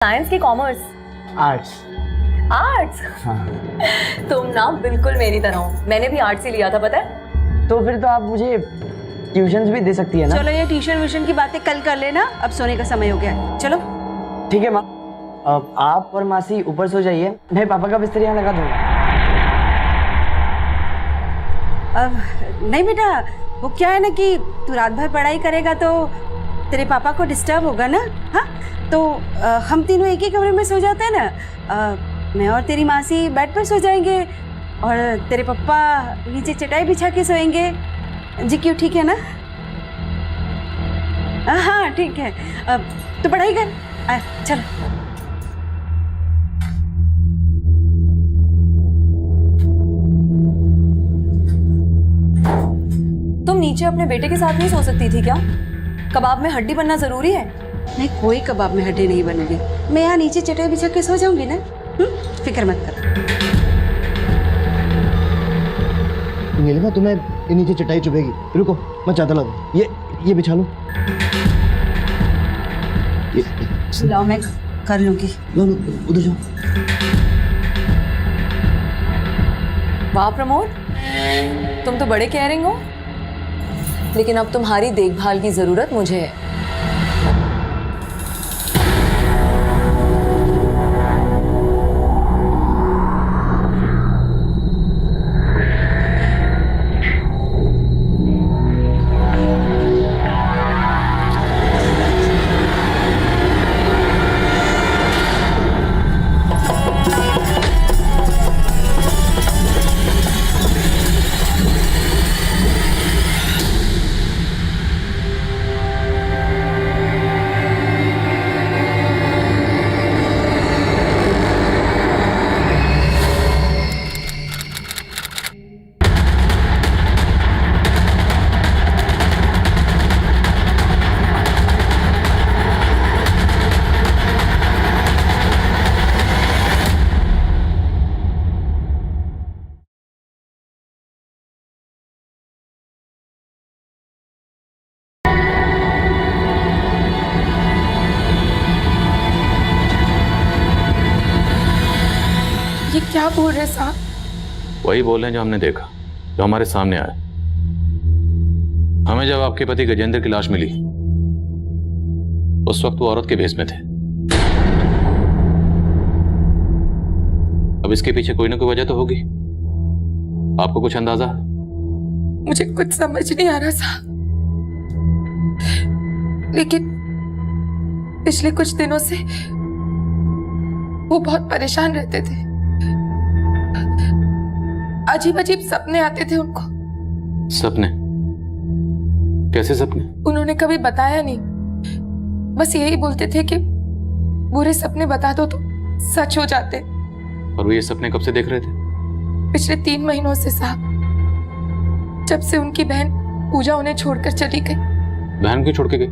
Science की commerce? Arts. Arts? हाँ। तुम ना बिल्कुल मेरी तरह हो, मैंने भी आर्ट्स ही लिया था पता है। तो फिर तो आप मुझे ट्यूशंस भी दे सकती है ना? चलो ये ट्यूशन व्यूशन की बातें कल कर लेना, अब सोने का समय हो गया है। चलो ठीक है माँ, अब आप और मासी ऊपर सो जाइए, मैं पापा का बिस्तर यहाँ लगा दूंगा। अब नहीं बेटा, वो क्या है ना कि तू रात भर पढ़ाई करेगा तो तेरे पापा को डिस्टर्ब होगा ना। हाँ तो हम तीनों एक ही कमरे में सो जाते हैं ना। मैं और तेरी मासी बेड पर सो जाएंगे और तेरे पापा नीचे चटाई बिछा के सोएंगे। जी क्यों, ठीक है ना? हाँ ठीक है। तो पढ़ाई कर, चल। तुम नीचे अपने बेटे के साथ नहीं सो सकती थी क्या? कबाब में हड्डी बनना जरूरी है? नहीं, कोई कबाब में हड्डी नहीं बनूंगी। मैं यहाँ नीचे चटाई बिछा के सो जाऊंगी ना। फिक्र मत कर। नीलिमा, तुम्हें ये नीचे चटाई चुभेगी। रुको, मैं चादर ला दूं। ये बिछा लो। लाओ, मैं कर लूंगी। लो उधर जाओ। वाह प्रमोद, तुम तो बड़े केयरिंग हो, लेकिन अब तुम्हारी देखभाल की जरूरत मुझे है। ये क्या बोल रहे साहब? वही बोल रहे हैं जो हमने देखा, जो हमारे सामने आया। हमें जब आपके पति गजेंद्र की लाश मिली, उस वक्त वो औरत के भेष में थे। अब इसके पीछे कोई ना कोई वजह तो होगी। आपको कुछ अंदाजा? मुझे कुछ समझ नहीं आ रहा साहब, लेकिन पिछले कुछ दिनों से वो बहुत परेशान रहते थे। अजीब अजीब सपने आते थे उनको। सपने? कैसे सपने? उन्होंने कभी बताया नहीं, बस यही बोलते थे कि बुरे सपने बता दो तो सच हो जाते। और वो ये सपने कब से देख रहे थे? पिछले 3 महीनों से साहब, जब से उनकी बहन पूजा उन्हें छोड़कर चली गई। बहन क्यों छोड़ के गई?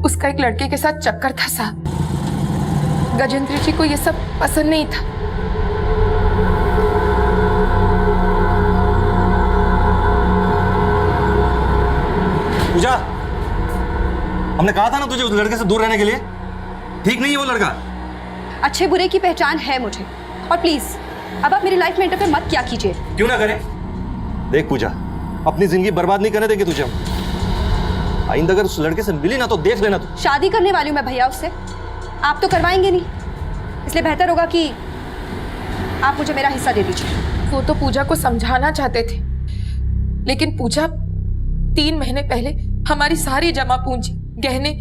उसका एक लड़के के साथ चक्कर था साहब। गजेंद्र जी को ये सब पसंद नहीं था। पूजा, हमने कहा था ना तुझे उस लड़के से दूर रहने के लिए। ठीक नहीं है वो लड़का। अच्छे बुरे की पहचान है मुझे, और प्लीज अब आप मेरी लाइफ में इंटरफेयर मत किया कीजिए। क्यों ना करें? देख पूजा, अपनी जिंदगी बर्बाद नहीं करने देंगे तुझे हम। आइंदा अगर उस लड़के से मिली ना तो देख लेना तू। शादी करने वाली हूँ मैं भैया उससे, आप तो करवाएंगे नहीं, इसलिए बेहतर होगा कि आप मुझे मेरा हिस्सा दे दीजिए। वो तो पूजा को समझाना चाहते थे, लेकिन पूजा 3 महीने पहले हमारी सारी जमा पूंजी, गहने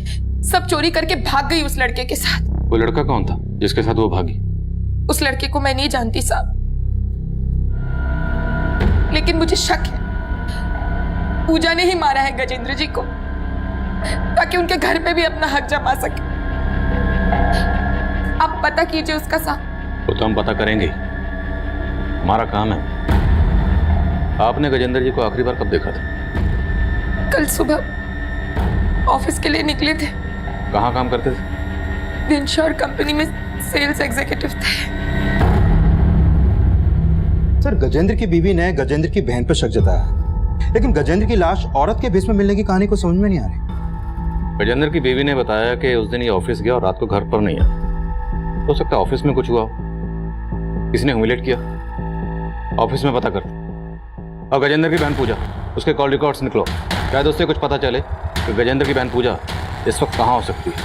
सब चोरी करके भाग गई उस लड़के के साथ। वो लड़का कौन था जिसके साथ वो भागी? उस लड़के को मैं नहीं जानती साहब, लेकिन मुझे शक है पूजा ने ही मारा है गजेंद्र जी को, ताकि उनके घर पे भी अपना हक जमा सके। आप पता कीजिए उसका साहब। वो तो हम पता करेंगे, हमारा काम है। आपने गजेंद्र जी को आखिरी बार कब देखा था? कल सुबह ऑफिस के लिए निकले थे। कहाँ काम करते थे? विंश्योर कंपनी में सेल्स एग्जीक्यूटिव थे। सर, गजेंद्र की बीवी ने गजेंद्र की बहन पर शक जताया, लेकिन गजेंद्र की लाश औरत के भेष में मिलने की कहानी को समझ में नहीं आ रही। गजेंद्र की बीवी ने बताया कि उस दिन ये ऑफिस गया और रात को घर पर नहीं आया। हो सकता है ऑफिस में कुछ हुआ हो, किसी ने ह्यूमिलेट किया। ऑफिस में पता कर। और गजेंद्र की बहन पूजा, उसके कॉल रिकॉर्ड्स निकलो, शायद उससे कुछ पता चले कि गजेंद्र की बहन पूजा इस वक्त कहाँ हो सकती है।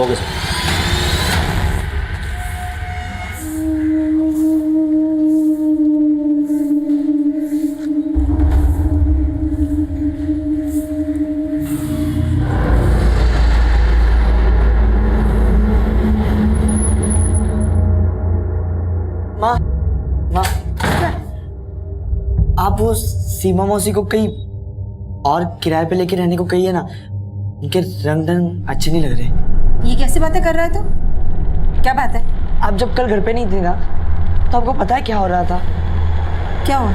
Okay sir. माँ, माँ, आप वो सीमा मौसी को कहीं और किराए पे लेके रहने को कहिए ना। उनके रंग ढंग अच्छे नहीं लग रहे। ये कैसे बातें कर रहा है तू? क्या बात है? आप जब कल घर पे नहीं थी ना, तो आपको पता है क्या हो रहा था? क्या हुआ?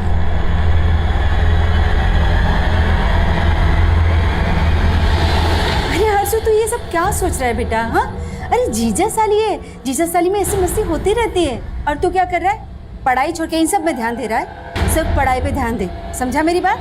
अरे हर्षु, तू ये सब क्या सोच रहा है बेटा? हाँ, अरे जीजा साली है, जीजा साली में ऐसी मस्ती होती रहती है। और तू क्या कर रहा है? पढ़ाई छोड़ के इन सब में ध्यान दे रहा है। सिर्फ पढ़ाई पे ध्यान दे, समझा मेरी बात?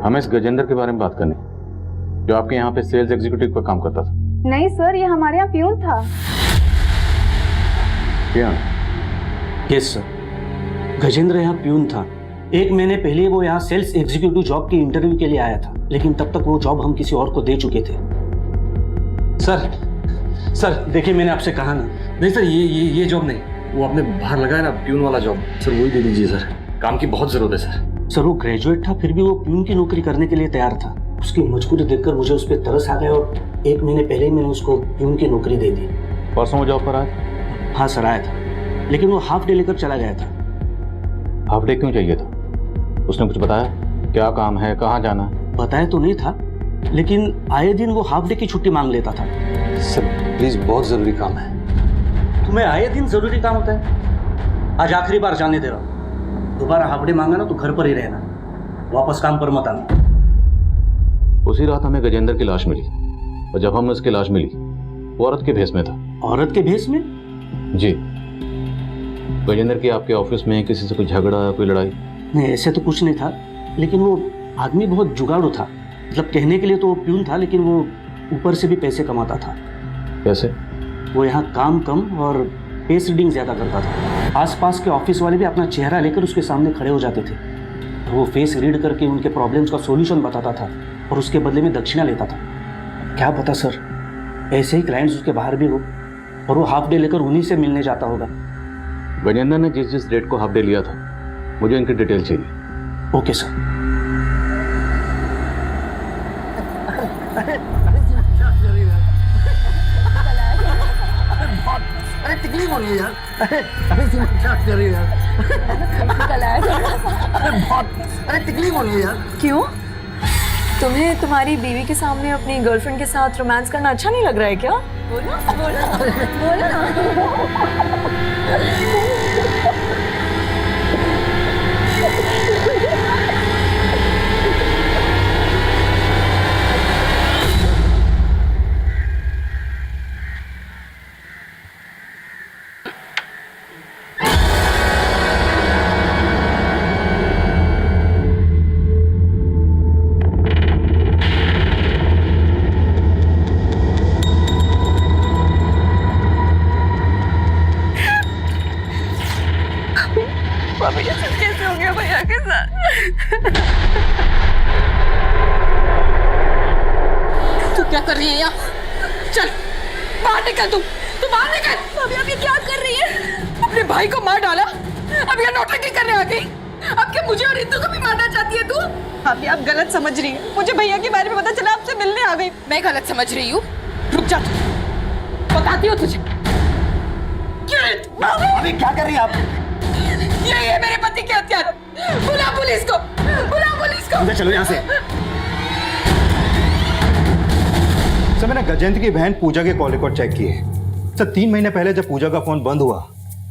हमें इस गजेंद्र के बारे में बात करनी, जो आपके यहाँ पे सेल्स एग्जीक्यूटिव का काम करता था। नहीं सर, ये हमारे यहाँ प्यून था। क्या? यस सर, गजेंद्र यहाँ प्यून था। 1 महीने पहले वो यहाँ सेल्स एग्जीक्यूटिव जॉब की इंटरव्यू के लिए आया था, लेकिन तब तक वो जॉब हम किसी और को दे चुके थे। सर देखिए, मैंने आपसे कहा ना। नहीं सर, ये जॉब नहीं, वो आपने बाहर लगाया ना प्यून वाला जॉब, सर वही दे दीजिए सर। काम की बहुत जरूरत है सर। सर वो ग्रेजुएट था, फिर भी वो प्यून की नौकरी करने के लिए तैयार था। उसकी मजबूरी देखकर मुझे उस पर तरस आ गया और 1 महीने पहले ही मैंने उसको प्यून की नौकरी दे दी। परसों वो जॉब पर आया? हाँ सर, आया था, लेकिन वो हाफ डे लेकर चला गया था। हाफ डे क्यों चाहिए था? उसने कुछ बताया? क्या काम है, कहाँ जाना है? बताया तो नहीं था, लेकिन आए दिन वो हाफ डे की छुट्टी मांग लेता था। सर प्लीज, बहुत जरूरी काम है। तुम्हें आए दिन जरूरी काम होता है? आज आखिरी बार जाने दे रहा हूँ। दोबारा हाफ डे मांगा ना तो घर पर ही रहना, वापस काम पर मत आना। उसी रात हमें गजेंद्र की लाश मिली, और जब हमें उसकी लाश मिली वो औरत के भेष में था। औरत के भेष में? जी। गजेंद्र की आपके ऑफिस में किसी से कोई झगड़ा या कोई लड़ाई? नहीं, ऐसे तो कुछ नहीं था, लेकिन वो आदमी बहुत जुगाड़ू था। मतलब कहने के लिए तो वो प्यून था, लेकिन वो ऊपर से भी पैसे कमाता था। कैसे? वो यहाँ काम कम और पेस रीडिंग ज़्यादा करता था। आसपास के ऑफिस वाले भी अपना चेहरा लेकर उसके सामने खड़े हो जाते थे। वो फेस रीड करके उनके प्रॉब्लम्स का सॉल्यूशन बताता था और उसके बदले में दक्षिणा लेता था। क्या पता सर, ऐसे ही क्लाइंट्स उसके बाहर भी हो और वो हाफ डे लेकर उन्हीं से मिलने जाता होगा। गजेंद्र ने जिस डेट को हाफ डे लिया था, मुझे इनकी डिटेल चाहिए। Okay sir. अरे तकलीफ हो रही है यार। अरे सीमा क्या कर रही है यार? अरे तकलीफ हो रही है यार। क्यों? तुम्हें तुम्हारी बीवी के सामने अपनी गर्लफ्रेंड के साथ रोमांस करना अच्छा नहीं लग रहा है क्या? बोलो बोलो बोलो ना। तू क्या कर रही है यहाँ? चल बाहर निकल, तू बाहर निकल। अभी आप ये क्या कर रही है? अपने भाई को मार डाला, अब यहाँ नौटंकी करने आ गई। अब क्या मुझे और इंदु को भी मारना चाहती है तू? अभी आप गलत समझ रही हैं। मुझे भैया के बारे में पता चला, आपसे मिलने आ गई। मैं गलत समझ रही हूँ? रुक जा, बताती हूँ तुझे। अभी क्या कर रही है आप? ये है मेरे पति के हत्यार। बुला पुलिस को, बुला पुलिस को। चलो यहाँ से। सर मैंने गजेंद्र की बहन पूजा के कॉल रिकॉर्ड चेक किए। सर 3 महीने पहले जब पूजा का फोन बंद हुआ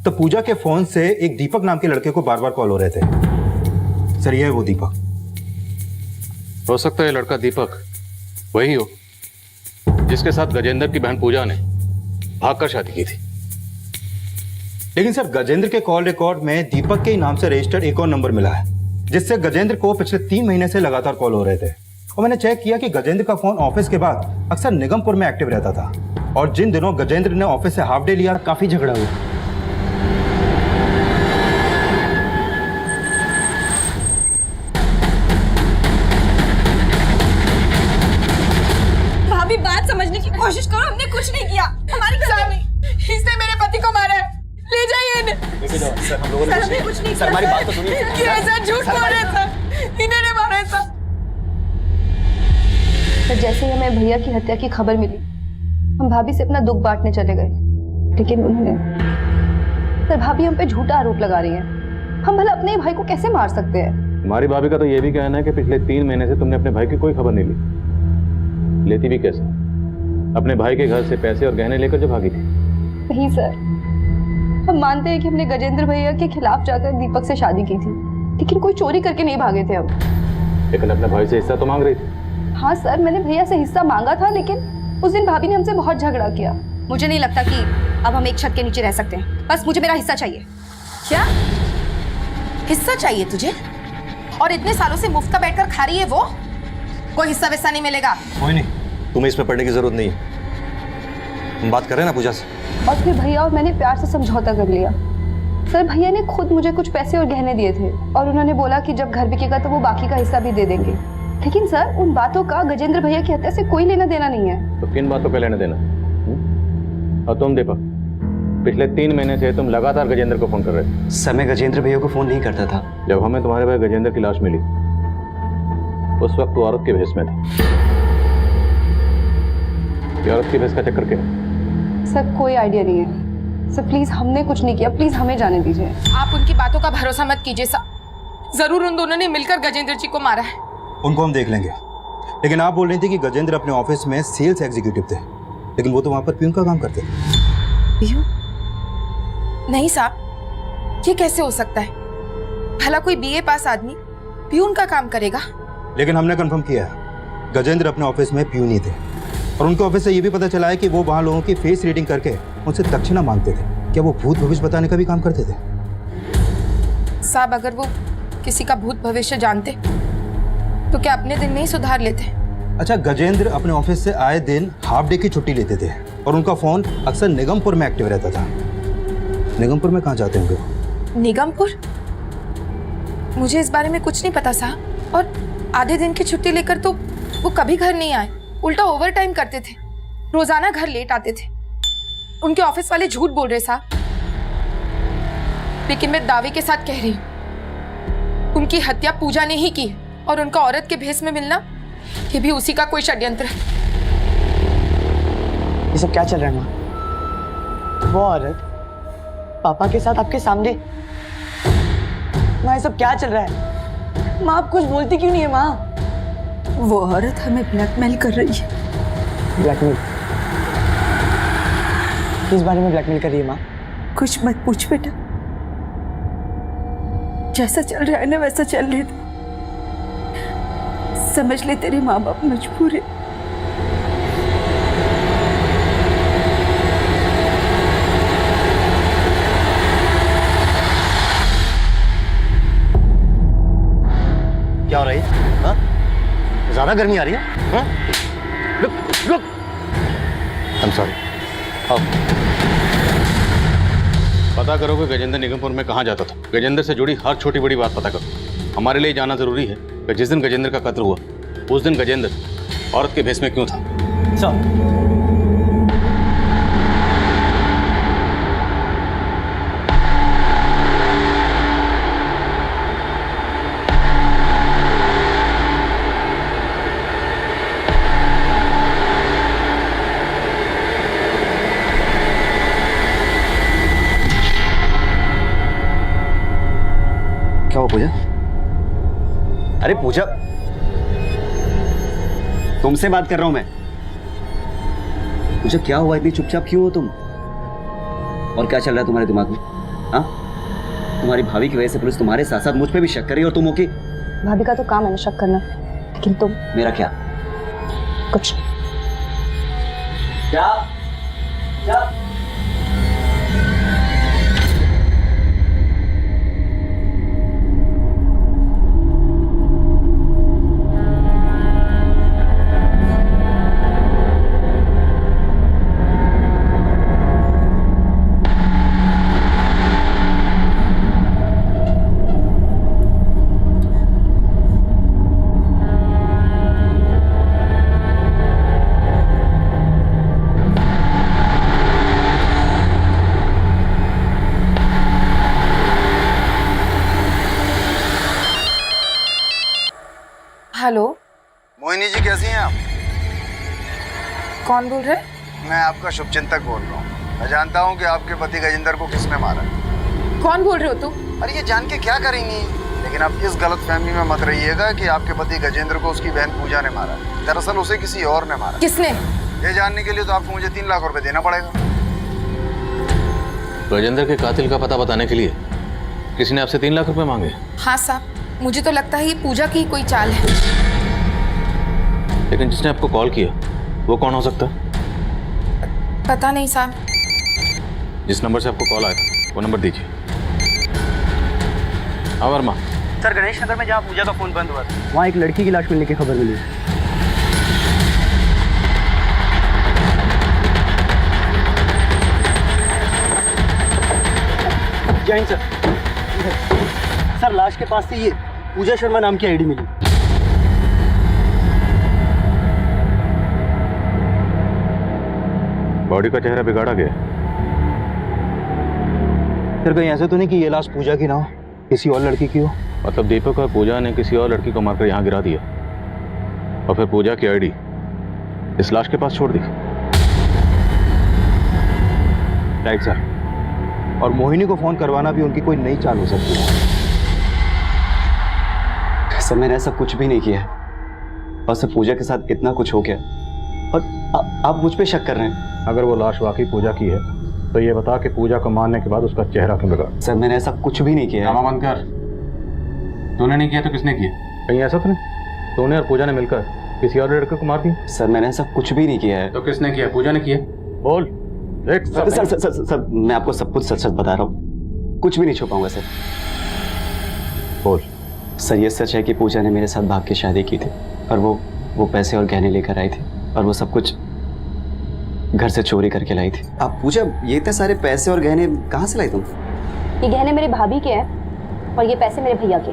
तो पूजा के फोन से एक दीपक नाम के लड़के को बार बार कॉल हो रहे थे। सर ये है वो दीपक। हो सकता है लड़का दीपक वही हो जिसके साथ गजेंद्र की बहन पूजा ने भागकर शादी की थी। लेकिन सर गजेंद्र के कॉल रिकॉर्ड में दीपक के ही नाम से रजिस्टर्ड एक और नंबर मिला है, जिससे गजेंद्र को पिछले 3 महीने से लगातार कॉल हो रहे थे। और मैंने चेक किया कि गजेंद्र का फोन ऑफिस के बाद अक्सर निगमपुर में एक्टिव रहता था, और जिन दिनों गजेंद्र ने ऑफिस से हाफ डे लिया काफी झगड़ा हुआ। भाभी बात समझने की कोशिश करो, हमने कुछ नहीं किया, हमारी गलती नहीं। इसने मेरे पति को मारा है, ले जाइए इन्हें। सर हम लोगों ने हमने कुछ नहीं किया। हमारी बात तो सुनिए। ये ऐसा झूठ बोल रहे थे, इन्होंने मारा था। सर जैसे ही हमें भैया की हत्या की खबर मिली, हम भाभी से अपना दुख बांटने चले गए, लेकिन उन्होंने सर भाभी हम पे झूठा आरोप लगा रही है। हम भला अपने भाई को कैसे मार सकते हैं? हमारी भाभी का तो ये भी कहना है कि पिछले 3 महीने से तुमने अपने भाई की कोई खबर नहीं ली। लेती भी कैसे? अपने भाई के घर से पैसे और गहने लेकर जो भागी थी। नहीं सर, हम मानते हैं कि हमने गजेंद्र भैया के खिलाफ जाकर दीपक से शादी की थी, लेकिन कोई चोरी करके नहीं भागे थे हम। लेकिन अपने भाई से हिस्सा तो मांग रही थी। हाँ सर, मैंने भैया से हिस्सा मांगा था, लेकिन उस दिन भाभी ने हमसे बहुत झगड़ा किया। मुझे नहीं लगता कि अब हम एक छत के नीचे रह सकते हैं। बस मुझे मेरा हिस्सा चाहिए। क्या हिस्सा चाहिए तुझे? और इतने सालों से मुफ्त का बैठकर खा रही है वो? कोई हिस्सा वैसा नहीं मिलेगा। कोई नहीं, तुम्हें इसमें पढ़ने की जरूरत नहीं है। हम बात कर रहे हैं ना पूजा से। और फिर भैया और मैंने प्यार से समझौता कर लिया। सर भैया ने खुद मुझे कुछ पैसे और गहने दिए थे, और उन्होंने बोला कि जब घर बिकेगा तो वो बाकी का हिस्सा भी दे देंगे। लेकिन सर उन बातों का गजेंद्र भैया की हत्या से कोई लेना देना नहीं है। तो किन बातों का लेना देना? और तुम दीपक, पिछले 3 महीने से तुम लगातार गजेंद्र को फोन कर रहे थे। सर मैं गजेंद्र भैया को फोन नहीं करता था। जब हमें तुम्हारे भाई गजेंद्र की लाश मिली, उस वक्त वो औरत के भेष में था। ये औरत के भेष का चक्कर क्या है? सर कोई आइडिया नहीं है। सर प्लीज, हमने कुछ नहीं किया, प्लीज हमें जाने दीजिए। आप उनकी बातों का भरोसा मत कीजिए साहब। जरूर उन दोनों ने मिलकर गजेंद्र जी को मारा है। उनको हम देख लेंगे, लेकिन आप बोल रही थी कि गजेंद्र अपने ऑफिस में सेल्स एग्जीक्यूटिव थे, लेकिन वो तो वहां पर प्यून का काम करते थे। प्यून? नहीं साहब, ये कैसे हो सकता है? भला कोई बीए पास आदमी प्यून का काम करेगा? लेकिन हमने कंफर्म किया है, गजेंद्र अपने ऑफिस में प्यून ही थे, और उनके ऑफिस से ये भी पता चला है कि वो वहां लोगों की फेस रीडिंग करके उनसे दक्षिणा मांगते थे। क्या वो भूत भविष्य बताने का भी काम करते थे? साहब अगर वो किसी का भूत भविष्य जानते तो क्या अपने दिन में ही सुधार लेते? अच्छा, गजेंद्र अपने ऑफिस से आए दिन हाफ डे की छुट्टी लेते थे, और उनका फोन अक्सर निगमपुर में एक्टिव रहता था। निगमपुर में कहाँ जाते होंगे वो? निगमपुर? मुझे इस बारे में कुछ नहीं पता साहब। और आधे दिन की छुट्टी लेकर तो वो कभी घर नहीं आए, उल्टा ओवर टाइम करते थे, रोजाना घर लेट आते थे। उनके ऑफिस वाले झूठ बोल रहे साहब। लेकिन मैं दावे के साथ कह रही हूँ, उनकी हत्या पूजा ने ही की है, और उनका औरत के भेष में मिलना ये भी उसी का कोई षड्यंत्र है। ये सब क्या चल रहा है माँ? वो औरत पापा के साथ आपके सामने। माँ ये सब क्या चल रहा है? माँ आप कुछ बोलती क्यों नहीं है माँ? वो औरत हमें ब्लैकमेल कर रही है। ब्लैकमेल? किस बारे में ब्लैकमेल कर रही है माँ? कुछ मत पूछ बेटा, जैसा चल रहा है ना वैसा चल रहे थे। समझ ले तेरे माँ बाप मजबूर है। क्या हो रहा है? हाँ? ज्यादा गर्मी आ रही है? हाँ? रुक। I'm sorry. आओ। पता करो कि गजेंद्र निगमपुर में कहाँ जाता था। गजेंद्र से जुड़ी हर छोटी बड़ी बात पता करो। हमारे लिए जाना जरूरी है कि जिस दिन गजेंद्र का कत्ल हुआ, उस दिन गजेंद्र औरत के भेष में क्यों था। सर क्या हुआ पूजा? अरे पूजा, तुमसे बात कर रहा हूं मैं। पूजा क्या हुआ? इतनी चुपचाप क्यों हो तुम? और क्या चल रहा है तुम्हारे दिमाग में? हाँ, तुम्हारी भाभी की वजह से पुलिस तुम्हारे साथ साथ मुझ पे भी शक कर रही है, और तुम हो कि भाभी का तो काम है ना शक करना, लेकिन तुम। मेरा क्या? कुछ क्या क्या हेलो, मोहिनी जी कैसी हैं आप? कौन बोल रहे हैं? मैं आपका शुभचिंतक बोल रहा हूँ। मैं जानता हूँ कि आपके पति गजेंद्र को किसने मारा। कौन बोल रहे हो तुम? अरे ये जान के क्या करेंगी, लेकिन आप इस गलतफहमी में मत रहिएगा कि आपके पति गजेंद्र को उसकी बहन पूजा ने मारा। दरअसल उसे किसी और ने मारा। किसने? ये जानने के लिए तो आपको मुझे 3 लाख रुपए देना पड़ेगा। गजेंद्र के कातिल का पता बताने के लिए किसी ने आपसे 3 लाख रुपए मांगे? हाँ साहब, मुझे तो लगता है ये पूजा की कोई चाल है। लेकिन जिसने आपको कॉल किया वो कौन हो सकता है? पता नहीं साहब। जिस नंबर से आपको कॉल आया वो नंबर दीजिए। हाँ वर्मा। सर, गणेश नगर में जहाँ पूजा का फोन बंद हुआ था वहाँ एक लड़की की लाश मिलने की खबर मिली। जैन सर, सर लाश के पास से ये पूजा शर्मा नाम की आईडी मिली। बॉडी का चेहरा बिगाड़ा गया। फिर कहीं ऐसे तो नहीं कि ये लाश पूजा की ना हो, किसी और लड़की की हो? मतलब दीपक और पूजा ने किसी और लड़की को मारकर यहाँ गिरा दिया और फिर पूजा की आईडी इस लाश के पास छोड़ दी। Right sir. और मोहिनी को फोन करवाना भी उनकी कोई नई चाल हो सकती है। सर, मैंने ऐसा कुछ भी नहीं किया है और सर पूजा के साथ इतना कुछ हो गया और आप मुझ पे शक कर रहे हैं। अगर वो लाश वाकई पूजा की है तो ये बता कि पूजा को मारने के बाद उसका चेहरा क्यों बिगड़ा? सर, मैंने ऐसा कुछ भी नहीं किया है। बंद कर। तूने नहीं किया तो किसने किया? कहीं ऐसा तो नहीं तूने और पूजा ने मिलकर किसी और लड़के को मार दिया? सर, मैंने ऐसा कुछ भी नहीं किया है। तो किसने किया? पूजा ने किया? बोल। देख sir sir sir, sir, sir मैं आपको सब कुछ सच सच बता रहा हूँ, कुछ भी नहीं छुपाऊंगा सर। बोल। सर, ये सच है कि पूजा ने मेरे साथ भाग के शादी की थी और वो पैसे और गहने लेकर आई थी और वो सब कुछ घर से चोरी करके लाई थी। आप पूजा, ये इतने सारे पैसे और गहने कहाँ से लाई तुम? ये गहने मेरी भाभी के हैं और ये पैसे मेरे भैया के।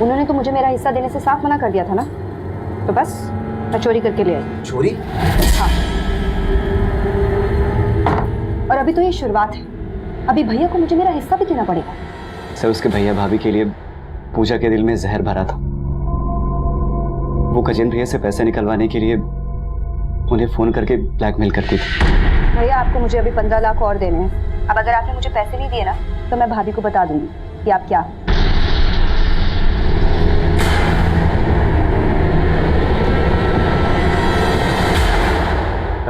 उन्होंने तो मुझे मेरा हिस्सा देने से साफ मना कर दिया था ना, तो बस मैं चोरी करके ले आई। चोरी? हाँ, और अभी तो ये शुरुआत है, अभी भैया को मुझे मेरा हिस्सा भी देना पड़ेगा। सर, उसके भैया भाभी के लिए पूजा के दिल में जहर भरा था। वो गजेंद्र भैया से पैसे निकलवाने के लिए उन्हें फोन करके ब्लैकमेल करती थी। भैया, आपको मुझे अभी 15 लाख और देने हैं। अब अगर आपने मुझे पैसे नहीं दिए ना तो मैं भाभी को बता दूंगी कि आप क्या।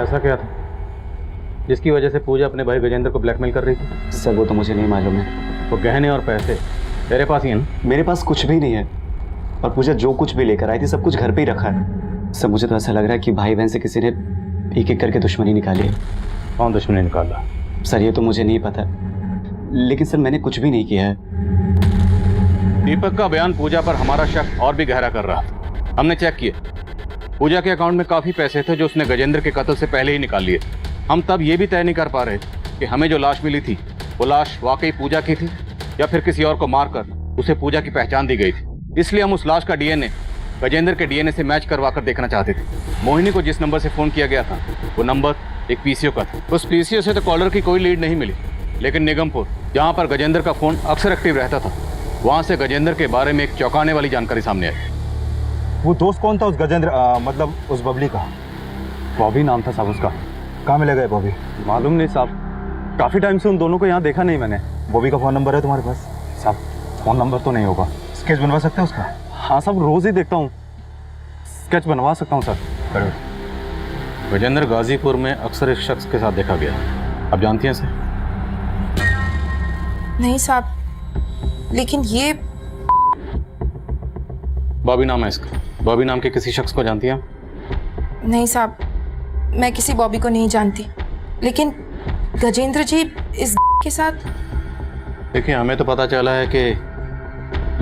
ऐसा क्या था जिसकी वजह से पूजा अपने भाई गजेंद्र को ब्लैकमेल कर रही थी? सर, वो तो मुझे नहीं मालूम है। वो गहने और पैसे तेरे पास ही है ना? मेरे पास कुछ भी नहीं है और पूजा जो कुछ भी लेकर आई थी सब कुछ घर पे ही रखा है। सर, मुझे तो ऐसा लग रहा है कि भाई बहन से किसी ने एक एक करके दुश्मनी निकाली है। कौन दुश्मनी निकाला? सर, ये तो मुझे नहीं पता, लेकिन सर मैंने कुछ भी नहीं किया है। दीपक का बयान पूजा पर हमारा शक और भी गहरा कर रहा था। हमने चेक किया, पूजा के अकाउंट में काफी पैसे थे जो उसने गजेंद्र के कत्ल से पहले ही निकाल लिए। हम तब ये भी तय नहीं कर पा रहे कि हमें जो लाश मिली थी वो लाश वाकई पूजा की थी या फिर किसी और को मारकर उसे पूजा की पहचान दी गई थी। इसलिए हम उस लाश का डीएनए गजेंद्र के डीएनए से मैच करवा कर देखना चाहते थे। मोहिनी को जिस नंबर से फोन किया गया था वो नंबर एक पीसीओ का था। उस पीसीओ से तो कॉलर की कोई लीड नहीं मिली, लेकिन निगमपुर, जहाँ पर गजेंद्र का फोन अक्सर एक्टिव रहता था, वहाँ से गजेंद्र के बारे में एक चौंकाने वाली जानकारी सामने आई। वो दोस्त कौन था उस गजेंद्र, मतलब उस बबली का? बॉबी नाम था साहब उसका। कहाँ मिले गए बॉबी? मालूम नहीं साहब, काफ़ी टाइम से उन दोनों को यहाँ देखा नहीं मैंने। बॉबी का फ़ोन नंबर है तुम्हारे पास? साहब, फ़ोन नंबर तो नहीं होगा। स्केच बनवा सकते हैं उसका? हाँ साहब, रोज़ ही देखता हूँ, स्केच बनवा सकता हूँ सर। करो। गजेंद्र गाजीपुर में अक्सर इस शख्स के साथ देखा गया। आप जानती हैं इसे? नहीं साहब, लेकिन ये बॉबी नाम है इसका। बॉबी नाम के किसी शख्स को जानती हैं? नहीं साहब, मैं किसी बॉबी को नहीं जानती, लेकिन गजेंद्र जी इस के साथ। देखिए, हमें तो पता चला है कि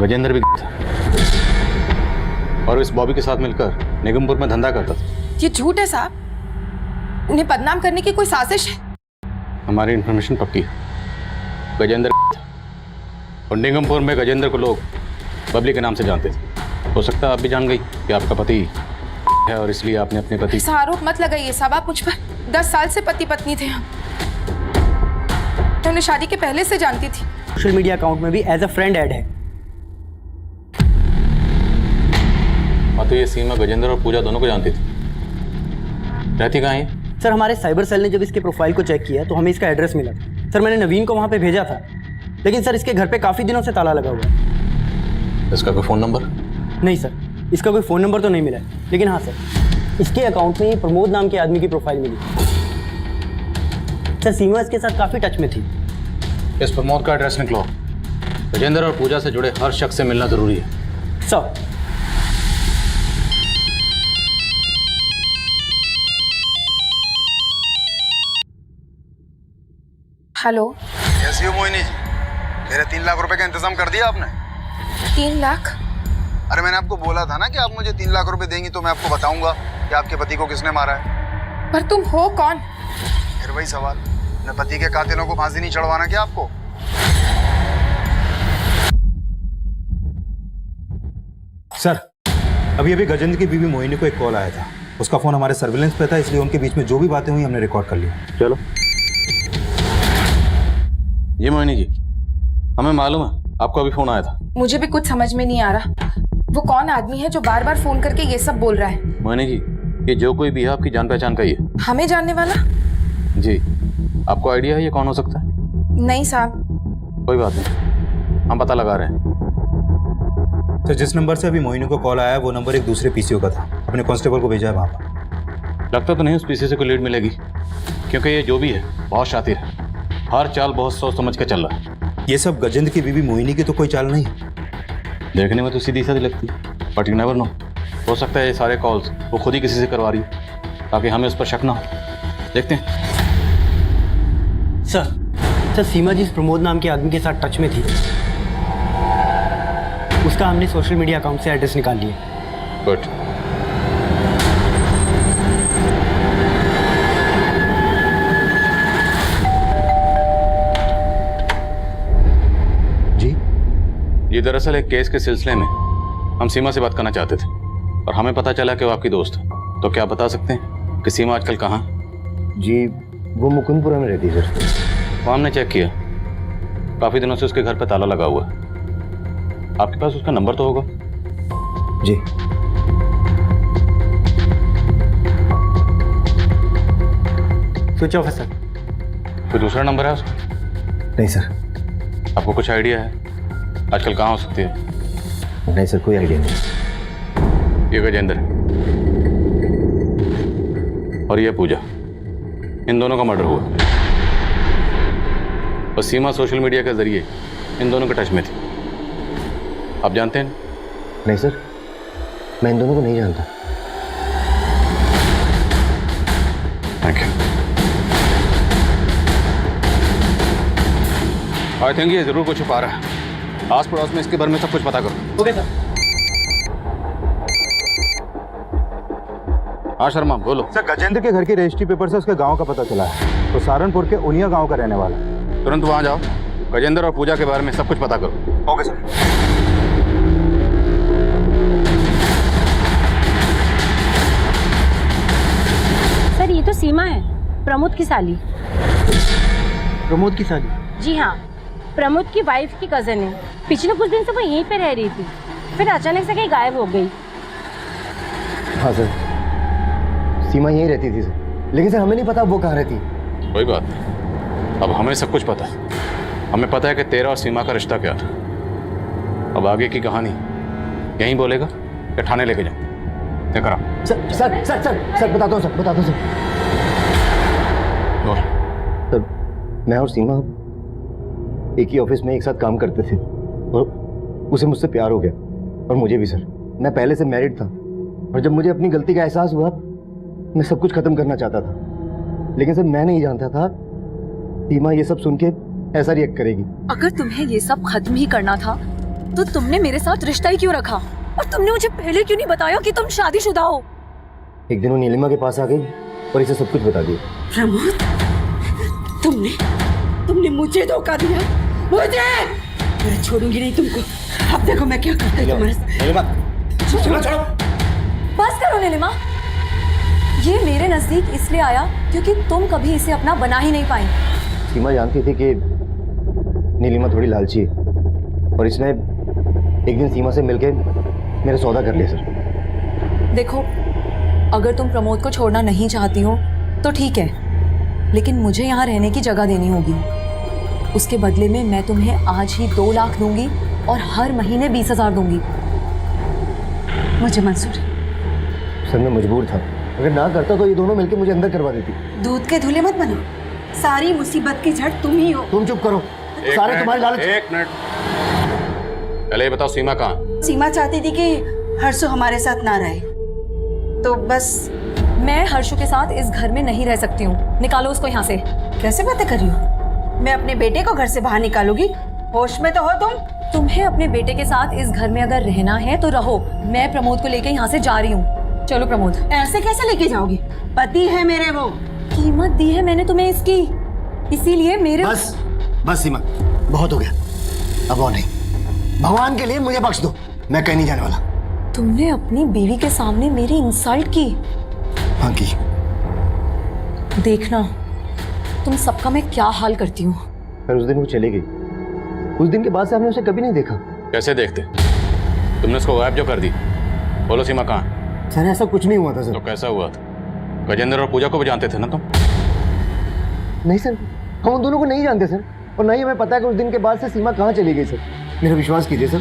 गजेंद्र भी था और इस बॉबी के साथ मिलकर निगमपुर में धंधा करता था। ये झूठ है साहब, उन्हें बदनाम करने की कोई साजिश है। हमारी इन्फॉर्मेशन पक्की है, गजेंद्र था और निगमपुर में गजेंद्र को लोग बबली के नाम से जानते थे। हो सकता है आप भी जान गई कि आपका पति है और इसलिए आपने अपने पति। ऐसा आरोप मत लगाइए साहब, आप मुझ पर। 10 साल से पति पत्नी थे हम। मैं उन्हें शादी के पहले से जानती थी। सोशल मीडिया अकाउंट में भी एज अ फ्रेंड ऐड है। हाँ, तो ये सीमा गजेंद्र और पूजा दोनों को जानती थी। रहती कहाँ है? सर, हमारे साइबर सेल ने जब इसके प्रोफाइल को चेक किया तो हमें इसका एड्रेस मिला। सर, मैंने नवीन को वहाँ पे भेजा था, लेकिन सर इसके घर पे काफ़ी दिनों से ताला लगा हुआ है। इसका कोई फ़ोन नंबर? नहीं सर, इसका कोई फ़ोन नंबर तो नहीं मिला है, लेकिन हाँ सर, इसके अकाउंट में प्रमोद नाम के आदमी की प्रोफाइल मिली। सर, सीमा इसके साथ काफ़ी टच में थी। इस प्रमोद का एड्रेस निकलो। गजेंद्र और पूजा से जुड़े हर शख्स से मिलना ज़रूरी है। Sir, hello. कैसी हो मोहिनी जी? मेरे 3 लाख रुपए का इंतजाम कर दिया आपने? 3 लाख? अरे मैंने आपको बोला था ना कि आप मुझे 3 लाख रुपए देंगी तो मैं आपको बताऊंगा कि आपके पति को किसने मारा है। पर तुम हो कौन? फिर वही सवाल, अपने पति के कातिलों को फांसी नहीं चढ़वाना क्या आपको? सर, अभी गजेंद्र की बीवी मोहिनी को एक कॉल आया था। उसका फोन हमारे सर्विलेंस पे था, इसलिए उनके बीच में जो भी बातें हुई हमने रिकॉर्ड कर ली। चलो। ये मोहिनी जी, हमें मालूम है आपको अभी फोन आया था। मुझे भी कुछ समझ में नहीं आ रहा, वो कौन आदमी है जो बार बार फोन करके ये सब बोल रहा है? मोहिनी जी, ये जो कोई भी है आपकी जान पहचान का ही है। हमें जानने वाला? जी। आपको आइडिया है ये कौन हो सकता है? नहीं साहब। कोई बात नहीं, हम पता लगा रहे हैं। तो जिस नंबर से अभी मोहिनी को कॉल आया वो नंबर एक दूसरे पीसीओ का था। अपने कांस्टेबल को भेजा है वहाँ पर। लगता तो नहीं उस पीसी से कोई लीड मिलेगी, क्योंकि ये जो भी है बहुत शातिर है। हर चाल बहुत सोच समझ के चल रहा है। ये सब गजेंद्र की बीवी मोहिनी की तो कोई चाल नहीं। देखने में तो सीधी साधी लगती है, बट यू नेवर नो। हो सकता है ये सारे कॉल्स वो खुद ही किसी से करवा रही है ताकि हमें उस पर शक ना हो। देखते हैं। सर, सीमा जी इस प्रमोद नाम के आदमी के साथ टच में थी। उसका हमने सोशल मीडिया अकाउंट से एड्रेस निकाल लिया। गुड। ये दरअसल एक केस के सिलसिले में हम सीमा से बात करना चाहते थे और हमें पता चला कि वो आपकी दोस्त है। तो क्या बता सकते हैं कि सीमा आजकल कहाँ? जी, वो मुकुंदपुरा में रहती है सर। वो हमने चेक किया, काफ़ी दिनों से उसके घर पे ताला लगा हुआ है। आपके पास उसका नंबर तो होगा? जी। स्विच ऑफ है सर। कोई दूसरा नंबर है उसका? नहीं सर। आपको कुछ आइडिया है आजकल कहाँ हो सकती है? नहीं सर, कोई आइडिया नहीं। ये गजेंद्र और ये पूजा, इन दोनों का मर्डर हुआ और सीमा सोशल मीडिया के जरिए इन दोनों के टच में थी। आप जानते हैं? नहीं सर, मैं इन दोनों को नहीं जानता। Thank you. आई थिंक ये जरूर कुछ छुपा रहा है। आस पड़ोस में इसके बारे में सब कुछ पता करो। Okay sir. हाँ शर्मा, बोलो। सर, गजेंद्र के घर की रजिस्ट्री पेपर से उसके गांव का पता चला है। तो सहारनपुर के उनिया गांव का रहने वाला है। तुरंत वहाँ जाओ, गजेंद्र और पूजा के बारे में सब कुछ पता करो। Okay sir. सर, ये तो सीमा है, प्रमोद की साली। प्रमोद की साली? जी हाँ, प्रमोद की वाइफ की कजन है। पिछले कुछ दिन से वो यहीं पे रह रही थी, फिर अचानक से कहीं गायब हो गई। हाँ सर, सीमा यहीं रहती थी सर, लेकिन सर हमें नहीं पता वो कहाँ रहती। कोई बात नहीं, अब हमें सब कुछ पता है। हमें पता है कि तेरा और सीमा का रिश्ता क्या था। अब आगे की कहानी यहीं बोलेगा या थाने लेके जाऊँ? क्या करा? Sir sir sir sir sir बताता हूँ सर, बताता हूँ सर। सर, मैं और सीमा एक ही ऑफिस में एक साथ काम करते थे और उसे मुझसे प्यार हो गया और मुझे भी सर। मैं पहले से मैरिड था और जब मुझे अपनी गलती का एहसास हुआ मैं सब कुछ खत्म करना चाहता था, लेकिन सर मैं नहीं जानता था सीमा ये सब सुन के ऐसा रिएक्ट करेगी। अगर तुम्हें ये सब खत्म ही करना था तो तुमने मेरे साथ रिश्ता ही क्यों रखा, और तुमने मुझे पहले क्यों नहीं बताया कि तुम शादीशुदा हो? एक दिन वो नीलिमा के पास आ गई और इसे सब कुछ बता दिया। प्रमोद, तुमने मुझे धोखा दिया, मुझे। मैं छोड़ूंगी नहीं तुमको। अब देखो मैं क्या करता हूँ तुम्हारे साथ। बस करो नीलिमा, ये मेरे नजदीक इसलिए आया क्योंकि तुम कभी इसे अपना बना ही नहीं पाई। सीमा जानती थी कि नीलिमा थोड़ी लालची है और इसने एक दिन सीमा से मिलके मेरा सौदा कर लिया सर। देखो, अगर तुम प्रमोद को छोड़ना नहीं चाहती हो तो ठीक है, लेकिन मुझे यहाँ रहने की जगह देनी होगी। उसके बदले में मैं तुम्हें आज ही 2 लाख दूंगी और हर महीने 20,000 दूंगी। मुझे मंजूर है। सर मैं मजबूर था, अगर ना करता तो ये दोनों मिलके मुझे अंदर करवा देती। दूध के धुले मत बनो, सारी मुसीबत की जड़ तुम ही हो। तुम चुप करो, सारे तुम्हारे लालच। एक मिनट, पहले ये बताओ सीमा कहाँ? सीमा चाहती थी कि हर्षु हमारे साथ ना रहे, तो बस। मैं हर्षु के साथ इस घर में नहीं रह सकती हूँ, निकालो उसको यहाँ से। कैसे बातें कर रही हो? मैं अपने बेटे को घर से बाहर निकालूंगी? होश में तो हो तुम? तुम्हें अपने बेटे के साथ इस घर में अगर रहना है तो रहो, मैं प्रमोद को लेकर यहाँ से जा रही हूँ। चलो प्रमोद। ऐसे कैसे लेके जाओगी? पति है मेरे वो। कीमत दी है मैंने तुम्हें इसकी, इसीलिए मेरे। बस सीमा, बहुत हो गया, अब और नहीं। भगवान के लिए मुझे बख्श दो, मैं कहीं नहीं जाने वाला। तुमने अपनी बीवी के सामने मेरी इंसल्ट की। हाँ की। देखना तुम सबका मैं क्या हाल करती हूँ। पर उस दिन वो चली गई, उस दिन के बाद से हमने उसे कभी नहीं देखा। कैसे देखते? तुमने उसको गायब जो कर दी। बोलो सीमा कहाँ? सर ऐसा कुछ नहीं हुआ था सर। तो कैसा हुआ था? गजेंद्र और पूजा को भी जानते थे ना तुम? नहीं सर, हम उन दोनों को नहीं जानते सर, और नहीं हमें पता है कि उस दिन के बाद से सीमा कहाँ चली गई सर। मेरा विश्वास कीजिए सर।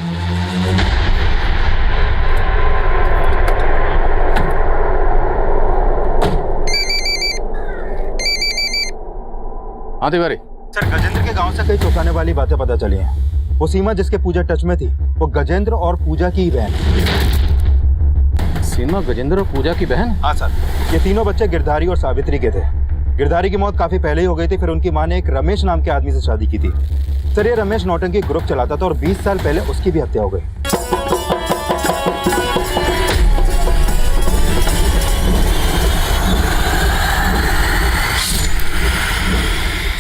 हाँ तिवारी सर, गजेंद्र के गांव से कई चौंकाने वाली बातें पता चली हैं। वो सीमा जिसके पूजा टच में थी, वो गजेंद्र और पूजा की बहन। सीमा गजेंद्र और पूजा की बहन? हाँ सर, ये तीनों बच्चे गिरधारी और सावित्री के थे। गिरधारी की मौत काफी पहले ही हो गई थी, फिर उनकी माँ ने एक रमेश नाम के आदमी से शादी की थी। सर ये रमेश नौटंकी ग्रुप चलाता था और 20 साल पहले उसकी भी हत्या हो गई।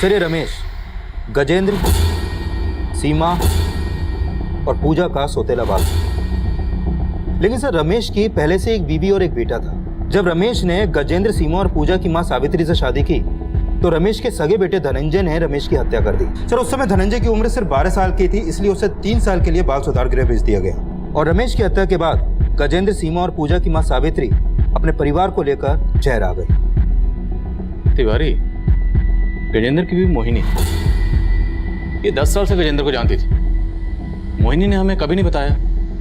सर ये रमेश गजेंद्र, सीमा और पूजा का सौतेला बाप। लेकिन सर रमेश की पहले से एक बीवी और एक बेटा था। जब रमेश ने गजेंद्र, सीमा और पूजा की मां सावित्री से शादी की तो रमेश के सगे बेटे धनंजय ने रमेश की हत्या कर दी। सर उस समय धनंजय की उम्र सिर्फ 12 साल की थी, इसलिए उसे 3 साल के लिए बाल सुधार गृह भेज दिया गया। और रमेश की हत्या के बाद गजेंद्र, सीमा और पूजा की मां सावित्री अपने परिवार को लेकर जहर आ गई। तिवारी, गजेंद्र की भी मोहिनी, ये 10 साल से गजेंद्र को जानती थी। मोहिनी ने हमें कभी नहीं बताया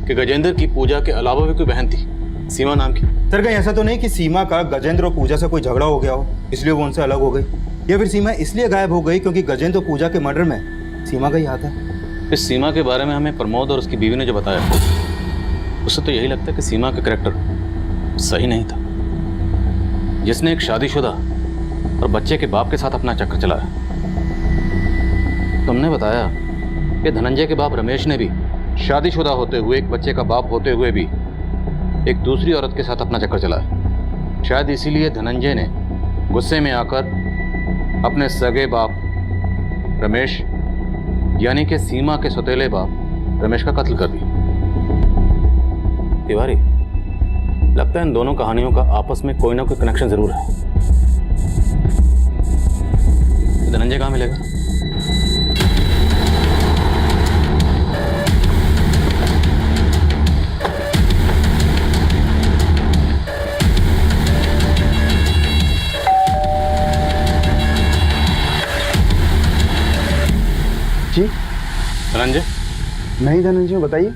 कि गजेंद्र की पूजा के अलावा भी कोई बहन थी, सीमा नाम की। सर कहीं ऐसा तो नहीं कि सीमा का गजेंद्र और पूजा से कोई झगड़ा हो गया हो, इसलिए वो उनसे अलग हो गई, या फिर सीमा इसलिए गायब हो गई क्योंकि गजेंद्र और पूजा के मर्डर में सीमा का ही हाथ है? इस सीमा के बारे में हमें प्रमोद और उसकी बीवी ने जो बताया, उससे तो यही लगता है कि सीमा का करैक्टर सही नहीं था। जिसने एक शादीशुदा और बच्चे के बाप के साथ अपना चक्कर चलाया। तुमने बताया कि धनंजय के बाप रमेश ने भी शादीशुदा होते हुए, एक बच्चे का बाप होते हुए भी एक दूसरी औरत के साथ अपना चक्कर चलाया। शायद इसीलिए धनंजय ने गुस्से में आकर अपने सगे बाप रमेश, यानी कि सीमा के सौतेले बाप रमेश का कत्ल कर दिया। तिवारी, लगता है इन दोनों कहानियों का आपस में कोई ना कोई कनेक्शन जरूर है। धनंजय कहाँ मिलेगा? जी धनंजय? नहीं धनंजय, बताइए।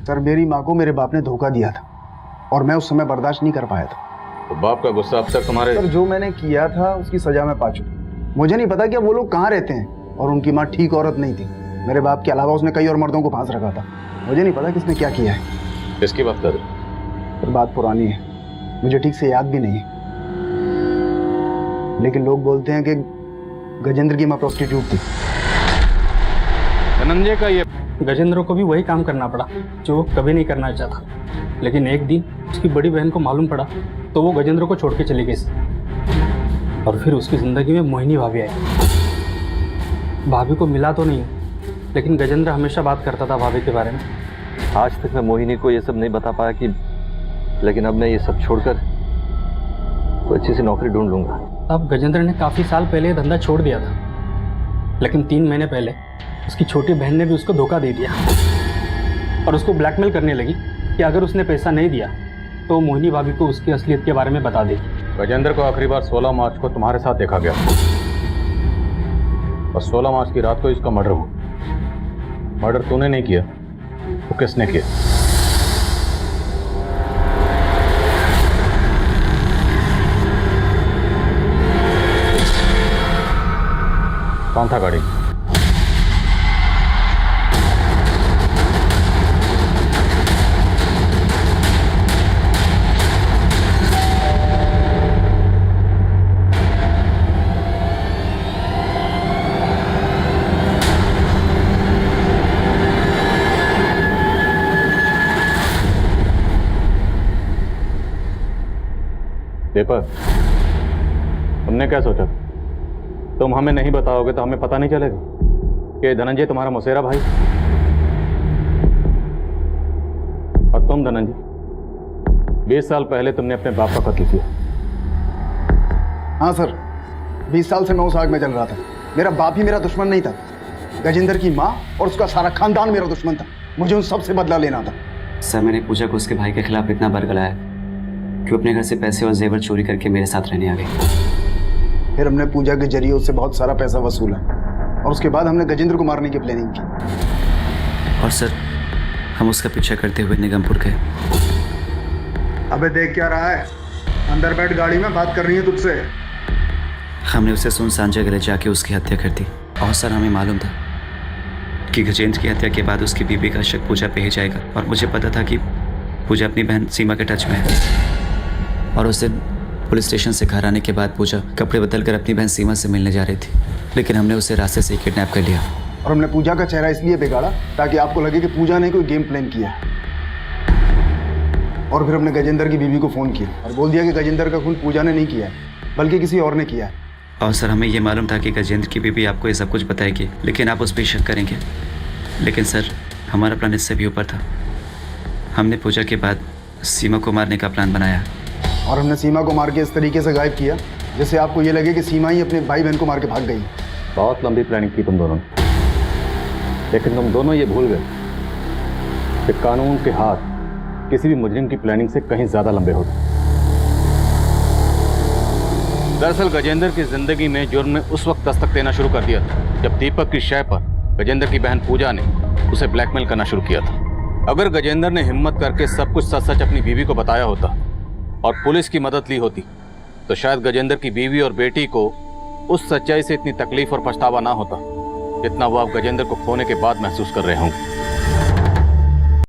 सर मेरी माँ को मेरे बाप ने धोखा दिया था और मैं उस समय बर्दाश्त नहीं कर पाया था। तो बाप का गुस्सा अब तक तुम्हारे? सर जो मैंने किया था उसकी सजा मैं पा चुका। मुझे नहीं पता कि वो लोग कहाँ रहते हैं, और उनकी माँ ठीक औरत नहीं थी। मेरे बाप के अलावा उसने कई और मर्दों को फांस रखा था। मुझे नहीं पता किसने क्या किया है। किसकी बात कर रहे? सर बात पुरानी है, मुझे ठीक से याद भी नहीं है। लेकिन लोग बोलते हैं कि गजेंद्र की माँ प्रोस्टिट्यूट थी। धनंजय का ये गजेंद्र को भी वही काम करना पड़ा जो वो कभी नहीं करना चाहता, लेकिन एक दिन उसकी बड़ी बहन को मालूम पड़ा तो वो गजेंद्र को छोड़ के चली गई। और फिर उसकी ज़िंदगी में मोहिनी भाभी आई। भाभी को मिला तो नहीं, लेकिन गजेंद्र हमेशा बात करता था भाभी के बारे में। आज तक मैं मोहिनी को ये सब नहीं बता पाया कि, लेकिन अब मैं ये सब छोड़कर कोई अच्छी सी नौकरी ढूंढ लूंगा। अब गजेंद्र ने काफ़ी साल पहले ये धंधा छोड़ दिया था, लेकिन 3 महीने पहले उसकी छोटी बहन ने भी उसको धोखा दे दिया और उसको ब्लैकमेल करने लगी कि अगर उसने पैसा नहीं दिया तो मोहिनी भाभी को उसकी असलियत के बारे में बता देगी। गजेंद्र को आखिरी बार 16 मार्च को तुम्हारे साथ देखा गया और 16 मार्च की रात को इसका मर्डर हुआ। मर्डर तूने नहीं किया तो किसने किया? कौन था गाड़ी? दीपक, तुमने क्या सोचा? तुम हमें नहीं बताओगे तो हमें पता नहीं चलेगा कि धनंजय तुम्हारा मौसेरा भाई। और तुम धनंजय, 20 साल पहले तुमने अपने बाप का कत्ल किया। हाँ सर, 20 साल से मैं उस आग में जल रहा था। मेरा बाप ही मेरा दुश्मन नहीं था, गजेंद्र की माँ और उसका सारा खानदान मेरा दुश्मन था। मुझे उन सब से बदला लेना था। सर, मैंने पूजा को उसके भाई के खिलाफ इतना बरगलाया कि वो अपने घर से पैसे और जेवर चोरी करके मेरे साथ रहने आ गई। फिर हमने पूजा के जरिए उससे बहुत सारा पैसा वसूला और उसके बाद हमने गजेंद्र को मारने की प्लानिंग की। और सर, हम उसका पीछा करते हुए निगमपुर गए। अबे देख क्या रहा है? अंदर बैठ, गाड़ी में बात कर रही है तुझसे। हमने उसे सुनसान जगह ले जाके उसकी हत्या कर दी। और सर, हमें मालूम था कि गजेंद्र की हत्या के बाद उसकी बीवी का शक पूजा पे ही जाएगा। और मुझे पता था कि पूजा अपनी बहन सीमा के टच में है। और उस दिन पुलिस स्टेशन से घर आने के बाद पूजा कपड़े बदलकर अपनी बहन सीमा से मिलने जा रही थी, लेकिन हमने उसे रास्ते से किडनैप कर लिया। और हमने पूजा का चेहरा इसलिए बिगाड़ा ताकि आपको लगे कि पूजा ने कोई गेम प्लान किया। और फिर हमने गजेंद्र की बीवी को फ़ोन किया और बोल दिया कि गजेंद्र का खून पूजा ने नहीं किया है बल्कि किसी और ने किया है। और सर, हमें ये मालूम था कि गजेंद्र की बीवी आपको ये सब कुछ बताएगी, लेकिन आप उस पर शक करेंगे। लेकिन सर, हमारा प्लान इससे भी ऊपर था। हमने पूजा के बाद सीमा को मारने का प्लान बनाया। और हमने सीमा को मार के इस तरीके से गायब किया जिससे आपको ये लगे कि सीमा ही अपने भाई बहन को मार के भाग गई। बहुत लंबी प्लानिंग की तुम दोनों ने, लेकिन तुम दोनों ये भूल गए कि कानून के हाथ किसी भी मुजरिम की प्लानिंग से कहीं ज्यादा लंबे होते। दरअसल गजेंद्र की जिंदगी में जुर्म ने उस वक्त दस्तक देना शुरू कर दिया था जब दीपक की शय पर गजेंद्र की बहन पूजा ने उसे ब्लैकमेल करना शुरू किया था। अगर गजेंद्र ने हिम्मत करके सब कुछ सच सच अपनी बीवी को बताया होता और पुलिस की मदद ली होती तो शायद गजेंद्र की बीवी और बेटी को उस सच्चाई से इतनी तकलीफ और पछतावा ना होता जितना वो आप गजेंद्र को खोने के बाद महसूस कर रहे होंगे।